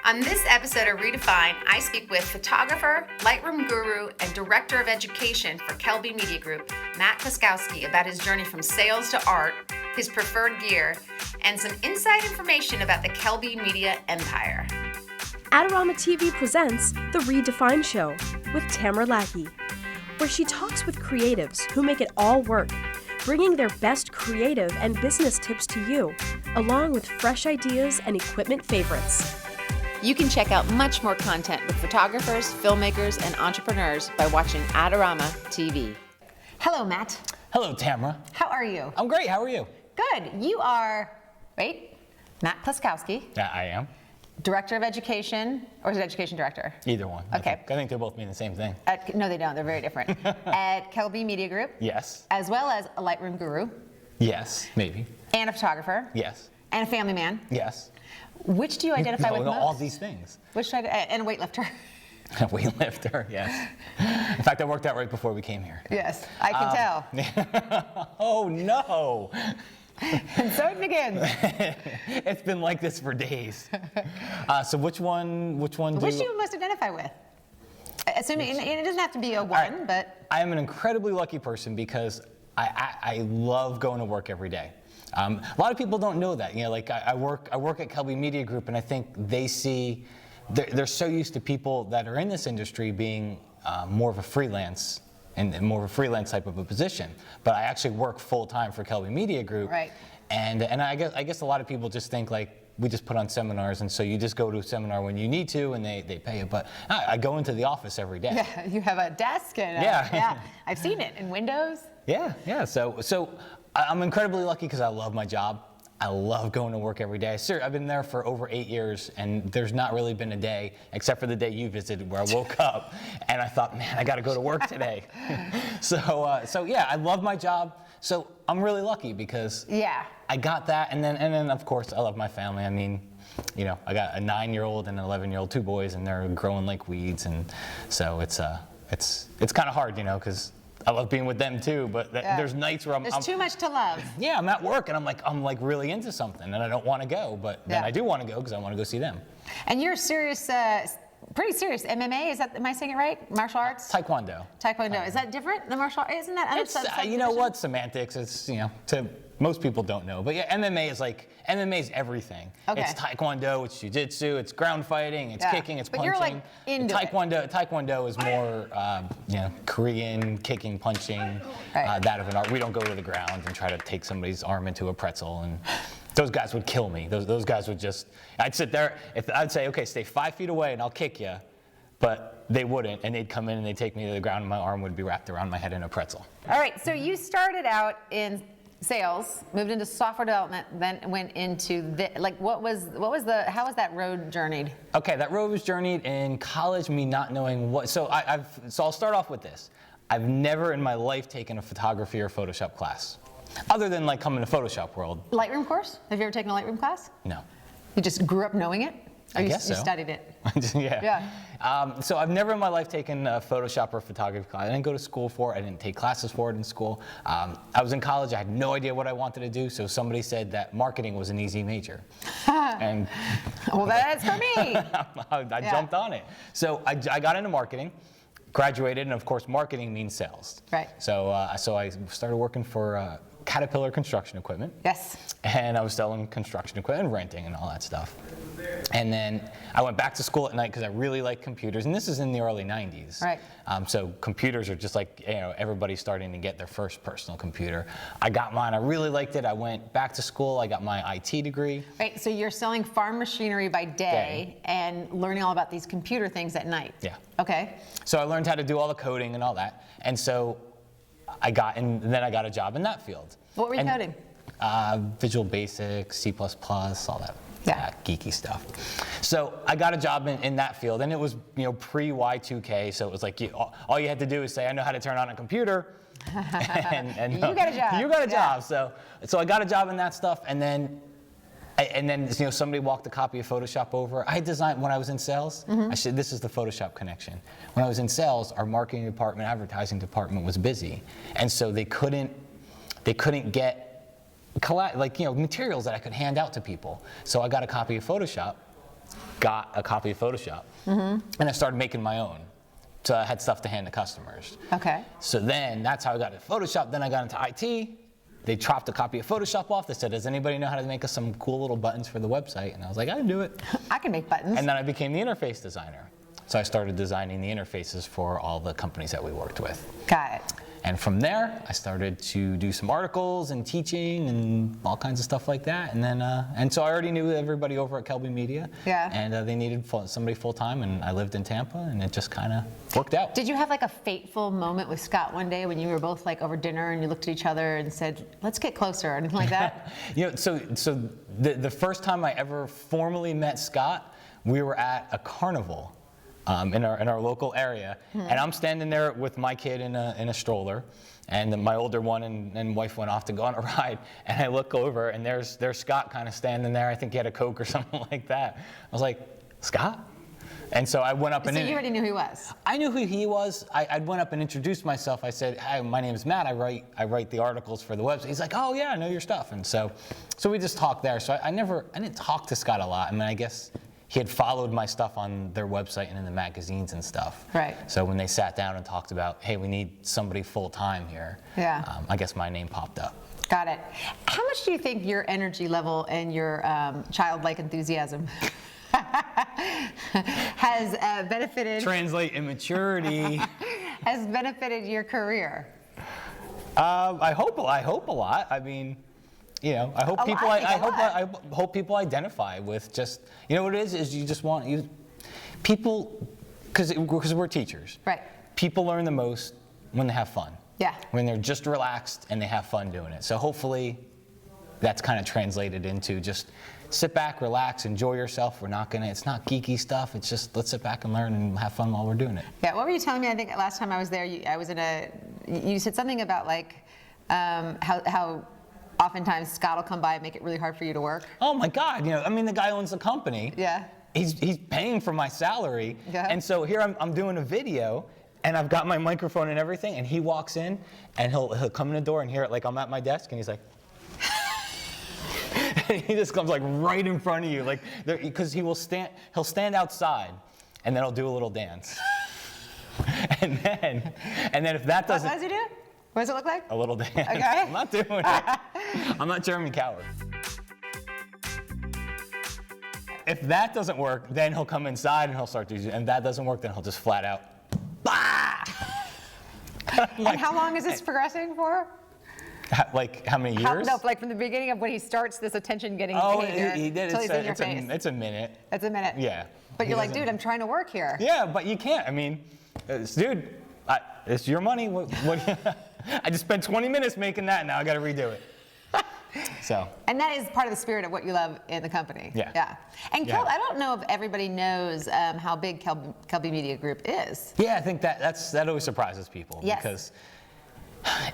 On this episode of reDefine, I speak with photographer, Lightroom guru, and director of education for Kelby Media Group, Matt Kloskowski, about his journey from sales to art, his preferred gear, and some inside information about the Kelby Media empire. Adorama TV presents The reDefine Show with Tamara Lackey, where she talks with creatives who make it all work, bringing their best creative and business tips to you, along with fresh ideas and equipment favorites. You can check out much more content with photographers, filmmakers, and entrepreneurs by watching Adorama TV. Hello, Matt. Hello, Tamara. How are you? I'm great. How are you? Good. You are, Matt Kloskowski. Yeah, I am. Director of Education, or is it Education Director? Either one. Okay. I think they both mean the same thing. No, they don't. They're very different. At Kelby Media Group. Yes. As well as a Lightroom guru. Yes, maybe. And a photographer. Yes. And a family man. Yes. Which do you identify with most? All these things. Which and a weightlifter. A weightlifter, yes. In fact, I worked out right before we came here. Yes, I can tell. Oh, no. And so it begins. It's been like this for days. So which one do you most identify with? Assuming, and it doesn't have to be a one, but. I am an incredibly lucky person because I love going to work every day. A lot of people don't know that. You know, like I work at Kelby Media Group, and I think they see, they're so used to people that are in this industry being more of a freelance and more of a freelance type of a position. But I actually work full time for Kelby Media Group. Right. And I guess a lot of people just think like we just put on seminars, and so you just go to a seminar when you need to, and they pay you. But I go into the office every day. Yeah, you have a desk and yeah, I've seen it in Windows. Yeah. So I'm incredibly lucky because I love my job. I love going to work every day. Sir, I've been there for over 8 years, and there's not really been a day, except for the day you visited, where I woke up and I thought, man, I got to go to work today. So yeah, I love my job. So I'm really lucky because I got that, and then of course I love my family. I mean, you know, I got a 9-year-old and an 11-year-old, 2 boys, and they're growing like weeds, and so it's kind of hard, you know, because I love being with them too, but there's nights where I'm too much to love. Yeah, I'm at work and I'm like really into something and I don't want to go, but then I do want to go because I want to go see them. And you're serious, pretty serious. MMA, am I saying it right? Martial arts? Taekwondo. Is that different than martial arts? Isn't that? It's, you know what, semantics. It's, you know, to most people don't know, but yeah, MMA is everything. Okay. It's Taekwondo, it's jiu-jitsu, it's ground fighting, it's kicking, it's punching. But you're like into Taekwondo is more, you know, Korean kicking, punching, that of an art. We don't go to the ground and try to take somebody's arm into a pretzel, and those guys would kill me. Those guys would just, I'd sit there, I'd say, okay, stay 5 feet away and I'll kick you, but they wouldn't, and they'd come in and they'd take me to the ground and my arm would be wrapped around my head in a pretzel. All right, so you started out in sales, moved into software development, then went into how was that road journeyed? Okay, that road was journeyed in college, me not knowing what, so I'll start off with this. I've never in my life taken a photography or Photoshop class, other than like coming to Photoshop world. Lightroom course? Have you ever taken a Lightroom class? No. You just grew up knowing it? Or I guess so. You studied it? Yeah. So I've never in my life taken a Photoshop or photography class. I didn't go to school for it. I didn't take classes for it in school. I was in college. I had no idea what I wanted to do. So somebody said that marketing was an easy major. And well, that's for me. I jumped on it. So I got into marketing, graduated, and of course, marketing means sales. Right. So I started working for Caterpillar construction equipment. Yes. And I was selling construction equipment, renting, and all that stuff. And then I went back to school at night because I really like computers, and this is in the early 90s. Right. So computers are just like, you know, everybody's starting to get their first personal computer. I got mine. I really liked it. I went back to school. I got my IT degree. Right. So you're selling farm machinery by day and learning all about these computer things at night. Yeah. Okay. So I learned how to do all the coding and all that, and so then I got a job in that field. What were you coding? Visual Basic, C++, all that. Yeah. Geeky stuff. So I got a job in that field, and it was, you know, pre-Y2K, so it was like all you had to do is say, I know how to turn on a computer, and you got a job. You got a job. So I got a job in that stuff, and then you know, somebody walked a copy of Photoshop over. I designed when I was in sales. I said, this is the Photoshop connection. When I was in sales, our marketing department, advertising department was busy, and so they couldn't get like, you know, materials that I could hand out to people. So I got a copy of Photoshop got a copy of Photoshop, and I started making my own. So I had stuff to hand to customers. Okay. So then that's how I got into Photoshop. Then I got into IT. They chopped a copy of Photoshop off. They said, does anybody know how to make us some cool little buttons for the website? And I was like, I can do it. I can make buttons. And then I became the interface designer. So I started designing the interfaces for all the companies that we worked with. Got it. And from there, I started to do some articles and teaching and all kinds of stuff like that. And then, and so I already knew everybody over at Kelby Media. Yeah. And they needed somebody full time, and I lived in Tampa, and it just kind of worked out. Did you have like a fateful moment with Scott one day when you were both like over dinner and you looked at each other and said, let's get closer, or anything like that? You know, so the first time I ever formally met Scott, we were at a carnival. In our local area, and I'm standing there with my kid in a stroller, and then my older one and wife went off to go on a ride, and I look over, and there's Scott kind of standing there. I think he had a Coke or something like that. I was like, Scott? And so I went up and... So you already knew who he was? I knew who he was. I went up and introduced myself. I said, hi, my name is Matt. I write the articles for the website. He's like, oh yeah, I know your stuff. And so we just talked there. So I didn't talk to Scott a lot. I mean, I guess he had followed my stuff on their website and in the magazines and stuff. Right. So when they sat down and talked about, hey, we need somebody full time here, yeah. I guess my name popped up. Got it. How much do you think your energy level and your childlike enthusiasm has benefited? Translate immaturity. Has benefited your career? I hope a lot. I mean, you know, I hope people. I hope people identify with just. You know what it is you just want people, because we're teachers. Right. People learn the most when they have fun. Yeah. When they're just relaxed and they have fun doing it. So hopefully, that's kind of translated into just sit back, relax, enjoy yourself. It's not geeky stuff. It's just let's sit back and learn and have fun while we're doing it. Yeah. What were you telling me? I think last time I was there, you said something about like how oftentimes Scott will come by and make it really hard for you to work. Oh my God, you know, I mean, the guy owns the company. Yeah. He's paying for my salary. Yeah. And so here I'm doing a video, and I've got my microphone and everything, and he walks in, and he'll come in the door and hear it like I'm at my desk, and he's like, he just comes like right in front of you, like, because he'll stand outside, and then he'll do a little dance. and then if that doesn't. What does he do? What does it look like? A little dance. Okay. I'm not doing it. I'm not Jeremy Coward. If that doesn't work, then he'll come inside and he'll start doing it. And if that doesn't work, then he'll just flat out. Bah! And how long is this progressing for? Like how many years? No, like from the beginning of when he starts this attention-getting behavior he did. until he's in your face. It's a minute. It's a minute. Yeah. But you're like, dude, I'm trying to work here. Yeah, but you can't. I mean, dude, it's your money. What I just spent 20 minutes making that, and now I got to redo it. So. And that is part of the spirit of what you love in the company. Yeah. Yeah. And yeah. I don't know if everybody knows how big Kelby Media Group is. Yeah, I think that always surprises people. Yes.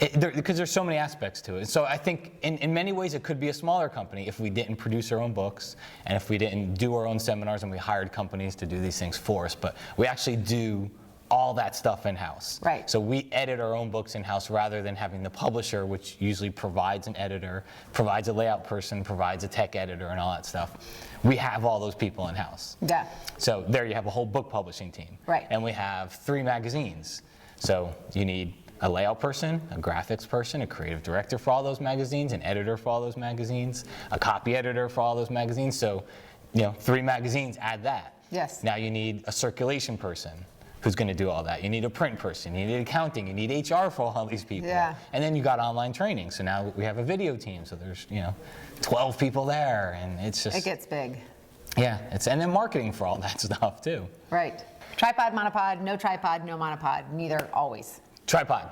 Because there's so many aspects to it. So I think in many ways it could be a smaller company if we didn't produce our own books and if we didn't do our own seminars and we hired companies to do these things for us. But we actually do all that stuff in-house. Right. So we edit our own books in-house rather than having the publisher, which usually provides an editor, provides a layout person, provides a tech editor and all that stuff. We have all those people in-house. Yeah. So there you have a whole book publishing team. Right. And we have 3 magazines. So you need a layout person, a graphics person, a creative director for all those magazines, an editor for all those magazines, a copy editor for all those magazines. So, 3 magazines, add that. Yes. Now you need a circulation person who's going to do all that. You need a print person, you need accounting, you need HR for all these people. Yeah. And then you got online training. So now we have a video team. So there's, 12 people there, and it's just. It gets big. Yeah, and then marketing for all that stuff too. Right. Tripod, monopod, no monopod, neither always. Tripod.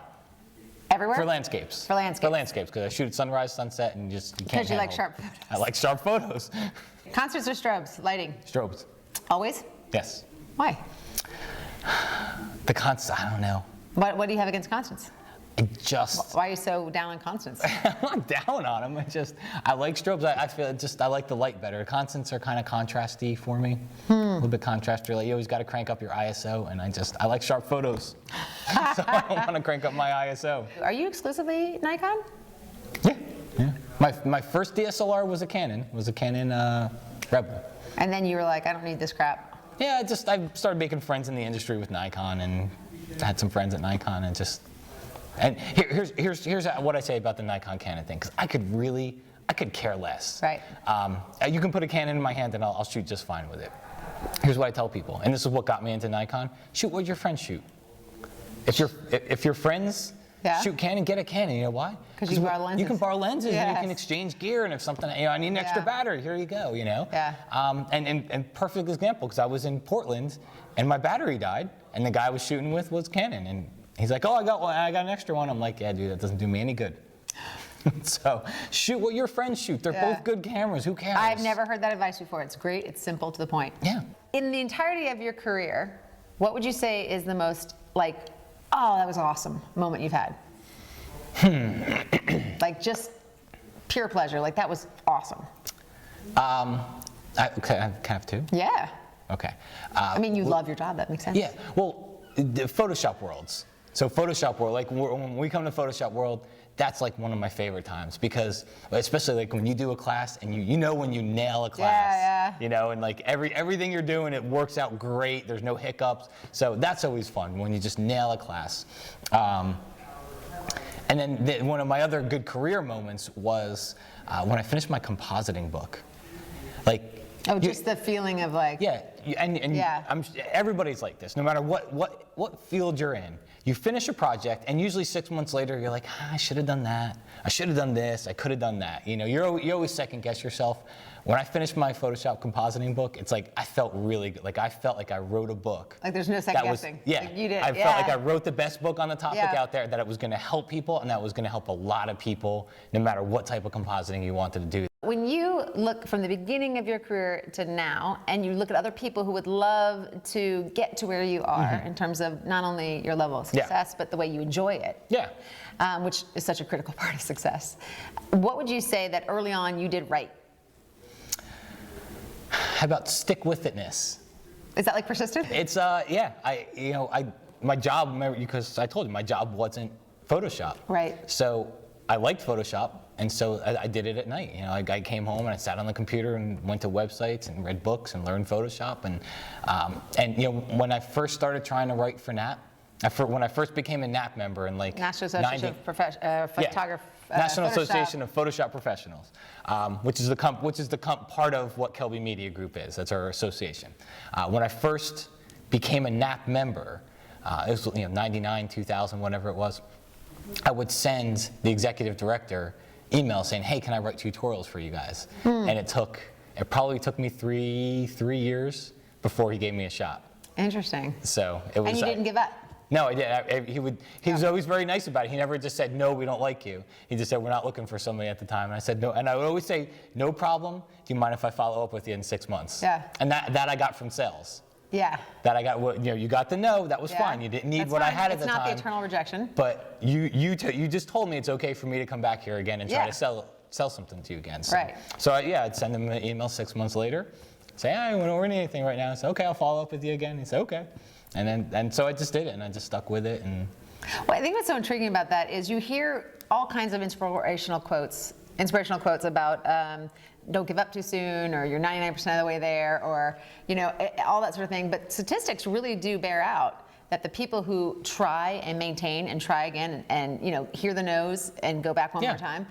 Everywhere? For landscapes. For landscapes. For landscapes, because I shoot at sunrise, sunset, and you can't. Because you like sharp photos. I like sharp photos. Concerts or strobes? Lighting? Strobes. Always? Yes. Why? The concerts, I don't know. What do you have against concerts? Why are you so down on constants? I'm not down on them. I like strobes. I like the light better. Constants are kind of contrasty for me. A little bit contrasty. Like you always got to crank up your ISO, and I like sharp photos. So I don't want to crank up my ISO. Are you exclusively Nikon? Yeah. My first DSLR was a Canon. Rebel. And then you were like, I don't need this crap. Yeah, I started making friends in the industry with Nikon, and had some friends at Nikon, and here's what I say about the Nikon Canon thing, because I could care less. Right. You can put a Canon in my hand and I'll shoot just fine with it. Here's what I tell people, and this is what got me into Nikon: shoot what your friends shoot. If your friends shoot Canon, get a Canon. You know why? Because you borrow lenses. You can borrow lenses, Yes. and you can exchange gear. And if something, I need an extra battery, here you go. Yeah. And perfect example, because I was in Portland, and my battery died, and the guy I was shooting with was Canon, and he's like, oh, I got one. I got an extra one. I'm like, yeah, dude, that doesn't do me any good. So shoot what your friends shoot. They're both good cameras. Who cares? I've never heard that advice before. It's great. It's simple, to the point. Yeah. In the entirety of your career, what would you say is the most, like, oh, that was awesome moment you've had? Like, just pure pleasure. Like, that was awesome. Okay, I have two. Yeah. Okay. I mean, you love your job. That makes sense. Yeah. Well, the Photoshop worlds. So Photoshop world, like when we come to Photoshop world, that's like one of my favorite times, because especially like when you do a class and you know when you nail a class, and like everything you're doing, it works out great. There's no hiccups. So that's always fun when you just nail a class. And then one of my other good career moments was when I finished my compositing book. Like, just the feeling of like. Yeah, everybody's like this. No matter what field you're in, you finish a project, and usually 6 months later, you're like, I should have done that. I should have done this. I could have done that. You always second guess yourself. When I finished my Photoshop compositing book, it's like I felt really good. Like I felt like I wrote a book. Like there's no second guessing. Yeah, like you did. I felt like I wrote the best book on the topic out there, that it was going to help people, and that was going to help a lot of people, no matter what type of compositing you wanted to do. When you look from the beginning of your career to now, and you look at other people who would love to get to where you are in terms of not only your level of success, but the way you enjoy it, which is such a critical part of success, what would you say that early on you did right? How about stick with itness? Is that like persistent? It's my job, because I told you my job wasn't Photoshop. Right. So I liked Photoshop, and so I did it at night. I came home and I sat on the computer and went to websites and read books and learned Photoshop. And when I first started trying to write for NAP, when I first became a NAP member in like National Association of Photographers. National Association of Photoshop Professionals, which is the part of what Kelby Media Group is. That's our association. When I first became a NAP member, it was 99, 2000, whatever it was, I would send the executive director emails saying, hey, can I write tutorials for you guys? And it probably took me three years before he gave me a shot. Interesting. So it was. And you didn't give up? No, I did. He was always very nice about it. He never just said, no, we don't like you. He just said, we're not looking for somebody at the time. And I said, no. And I would always say, no problem. Do you mind if I follow up with you in 6 months? Yeah. And that I got from sales. Yeah. That I got, you got the no, that was fine. You didn't need what I had at the time. It's not the eternal rejection. But you just told me it's okay for me to come back here again and try to sell something to you again. So, So I'd send him an email 6 months later, say, I don't need anything right now. I said, okay, I'll follow up with you again. He said, okay. And so I just did it, and I just stuck with it. And well, I think what's so intriguing about that is you hear all kinds of inspirational quotes about don't give up too soon, or you're 99% of the way there, or all that sort of thing. But statistics really do bear out that the people who try and maintain and try again and hear the no's and go back one more time,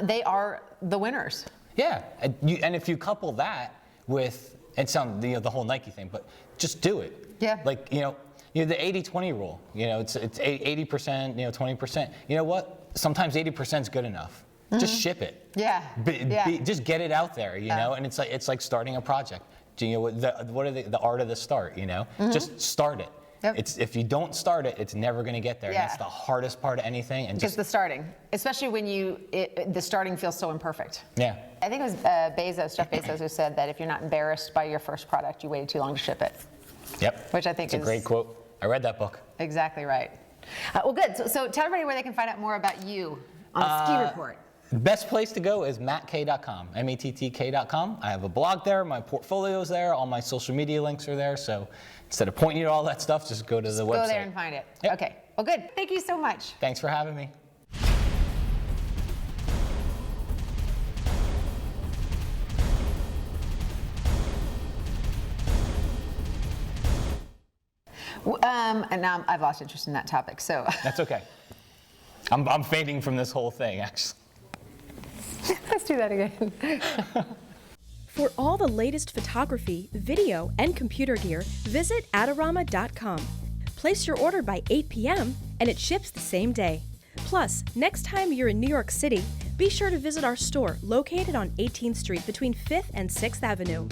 they are the winners. Yeah, and if you couple that with, it sounds the whole Nike thing, but just do it. Yeah. Like the 80-20 rule. It's 80%, 20%. You know what? Sometimes 80% is good enough. Just ship it. Yeah. Just get it out there. And it's like starting a project. What are the art of the start? Just start it. Yep. If you don't start it, it's never going to get there. And that's the hardest part of anything. And just the starting, especially when the starting feels so imperfect. Yeah. I think it was Jeff Bezos, who said that if you're not embarrassed by your first product, you waited too long to ship it. Yep. Which I think is a great quote. I read that book. Exactly right. Well, good. So tell everybody where they can find out more about you on the Ski Report. Best place to go is mattk.com, mattk.com. I have a blog there, my portfolio's there, all my social media links are there. So instead of pointing you to all that stuff, just go to the website. Go there and find it. Yep. Okay. Well, good. Thank you so much. Thanks for having me. And now I've lost interest in that topic, so. That's okay. I'm fading from this whole thing, actually. Let's do that again. For all the latest photography, video, and computer gear, visit Adorama.com. Place your order by 8 p.m. and it ships the same day. Plus, next time you're in New York City, be sure to visit our store located on 18th Street between 5th and 6th Avenue.